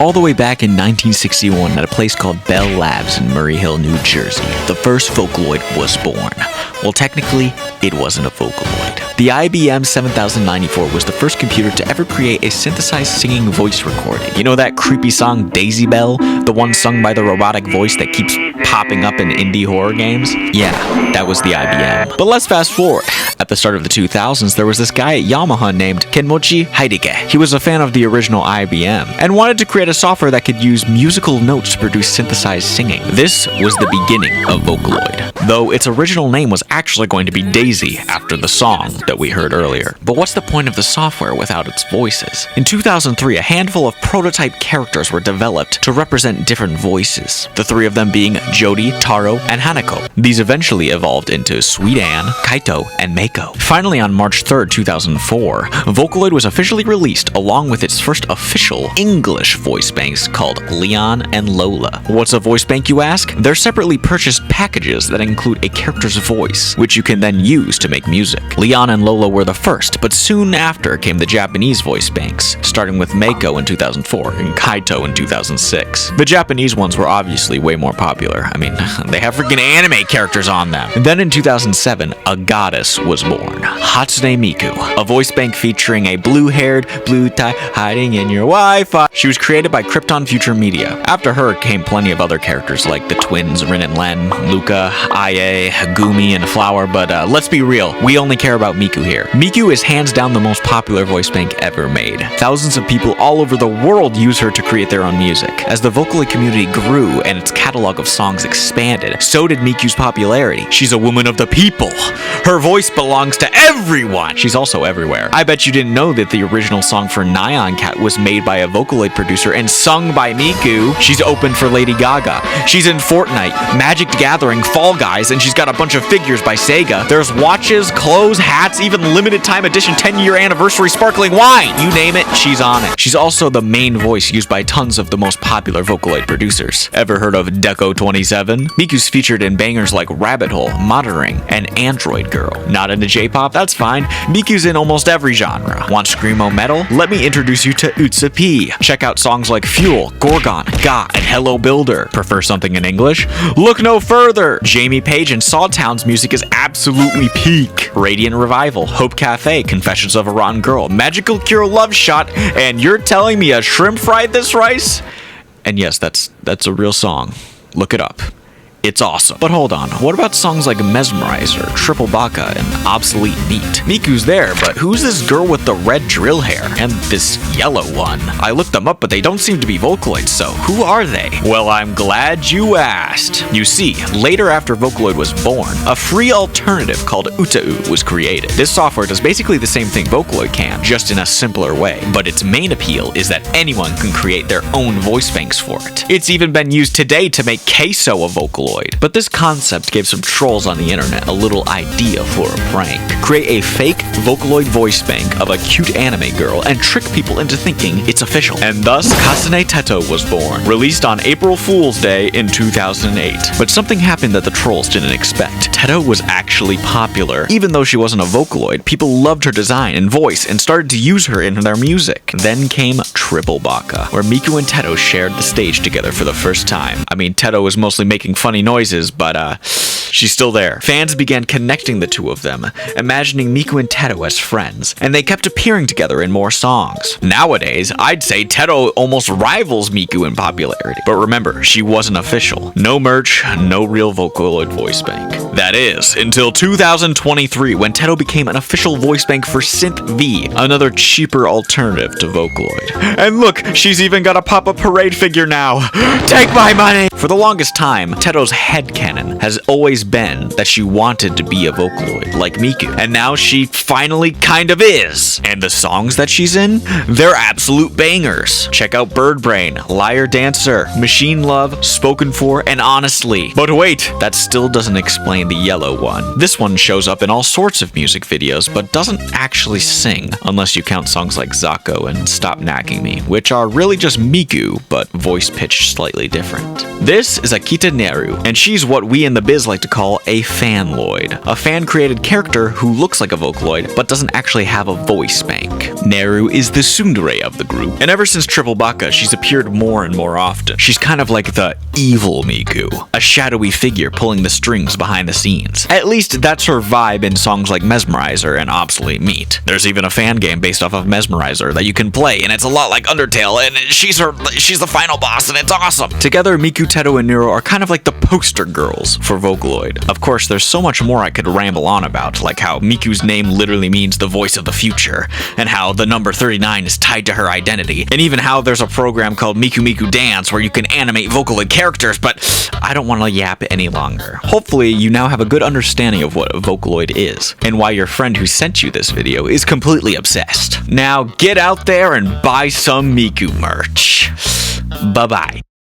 All the way back in 1961 at a place called Bell Labs in Murray Hill, New Jersey, the first Vocaloid was born. Well, technically, it wasn't a Vocaloid. The IBM 7094 was the first computer to ever create a synthesized singing voice recording. You know that creepy song Daisy Bell? The one sung by the robotic voice that keeps popping up in indie horror games? Yeah, that was the IBM. But let's fast forward. At the start of the 2000s, there was this guy at Yamaha named Kenmochi Heideke. He was a fan of the original IBM and wanted to create a software that could use musical notes to produce synthesized singing. This was the beginning of Vocaloid, though its original name was actually going to be Daisy after the song that we heard earlier. But what's the point of the software without its voices? In 2003, a handful of prototype characters were developed to represent different voices, the three of them being Jody, Taro, and Hanako. These eventually evolved into Sweet Anne, Kaito, and Meiko. Finally, on March 3rd, 2004, Vocaloid was officially released along with its first official English voice banks called Leon and Lola. What's a voice bank, you ask? They're separately purchased packages that include a character's voice, which you can then use to make music. Leon and Lola were the first, but soon after came the Japanese voice banks, starting with Meiko in 2004 and Kaito in 2006. The Japanese ones were obviously way more popular. I mean, they have freaking anime characters on them. And then in 2007, a goddess was born, Hatsune Miku, a voice bank featuring a blue-haired, blue-tie hiding in your Wi-Fi. She was created by Krypton Future Media. After her came plenty of other characters like the twins Rin and Len, Luca, Ie, Gumi, and Flower, but let's be real, we only care about Miku here. Miku is hands down the most popular voice bank ever made. Thousands of people all over the world use her to create their own music. As the Vocaloid community grew and its catalog of songs expanded, so did Miku's popularity. She's a woman of the people. Her voice belongs to everyone. She's also everywhere. I bet you didn't know that the original song for Nyan Cat was made by a Vocaloid producer and sung by Miku. She's opened for Lady Gaga. She's in Fortnite, Magic the Gathering, Fall Guys, and she's got a bunch of figures by Sega. There's watches, clothes, hats, even limited time edition 10-year anniversary sparkling wine. You name it, she's on it. She's also the main voice used by tons of the most popular Vocaloid producers. Ever heard of Deco 27? Miku's featured in bangers like Rabbit Hole, Monitoring, and Android Girl. Not into J-pop? That's fine. Miku's in almost every genre. Want screamo metal? Let me introduce you to Utsa P. Check out songs like Fuel, Gorgon, Ga, and Hello Builder. Prefer something in English? Look no further! Jamie Page and Sawtown's music is absolutely peak. Radiant Revival, Hope Cafe, Confessions of a Rotten Girl, Magical Cure Love Shot, and you're telling me a shrimp fried this rice? And yes, that's a real song. Look it up. It's awesome. But hold on, what about songs like Mesmerizer, Triple Baka, and Obsolete Beat? Miku's there, but who's this girl with the red drill hair? And this yellow one? I looked them up, but they don't seem to be Vocaloids, so who are they? Well, I'm glad you asked. You see, later after Vocaloid was born, a free alternative called Utau was created. This software does basically the same thing Vocaloid can, just in a simpler way, but its main appeal is that anyone can create their own voice banks for it. It's even been used today to make Queso a Vocaloid. But this concept gave some trolls on the internet a little idea for a prank. Create a fake Vocaloid voice bank of a cute anime girl and trick people into thinking it's official. And thus, Hatsune Teto was born, released on April Fool's Day in 2008. But something happened that the trolls didn't expect. Teto was actually popular. Even though she wasn't a Vocaloid, people loved her design and voice and started to use her in their music. Then came Triple Baka, where Miku and Teto shared the stage together for the first time. I mean, Teto was mostly making funny noises, but she's still there. Fans began connecting the two of them, imagining Miku and Teto as friends, and they kept appearing together in more songs. Nowadays, I'd say Teto almost rivals Miku in popularity. But remember, she wasn't official. No merch, no real Vocaloid voice bank. That is, until 2023, when Teto became an official voice bank for Synth V, another cheaper alternative to Vocaloid. And look, she's even got a pop-up parade figure now. Take my money! For the longest time, Teto's headcanon has always been that she wanted to be a Vocaloid, like Miku, and now she finally kind of is. And the songs that she's in, they're absolute bangers. Check out Bird Brain, Liar Dancer, Machine Love, Spoken For, and Honestly. But wait, that still doesn't explain the yellow one. This one shows up in all sorts of music videos, but doesn't actually sing, unless you count songs like Zako and Stop Nagging Me, which are really just Miku, but voice pitched slightly different. This is Akita Neru, and she's what we in the biz like to call a Fanloid, a fan-created character who looks like a Vocaloid but doesn't actually have a voice bank. Neru is the tsundere of the group, and ever since Triple Baka, she's appeared more and more often. She's kind of like the evil Miku, a shadowy figure pulling the strings behind the scenes. At least that's her vibe in songs like Mesmerizer and Obsolete Meat. There's even a fan game based off of Mesmerizer that you can play, and it's a lot like Undertale, and she's the final boss, and it's awesome. Together, Miku, Teto, and Neru are kind of like the poster girls for Vocaloid. Of course, there's so much more I could ramble on about, like how Miku's name literally means the voice of the future, and how the number 39 is tied to her identity, and even how there's a program called Miku Miku Dance where you can animate Vocaloid characters, but I don't want to yap any longer. Hopefully, you now have a good understanding of what a Vocaloid is, and why your friend who sent you this video is completely obsessed. Now, get out there and buy some Miku merch. Bye-bye.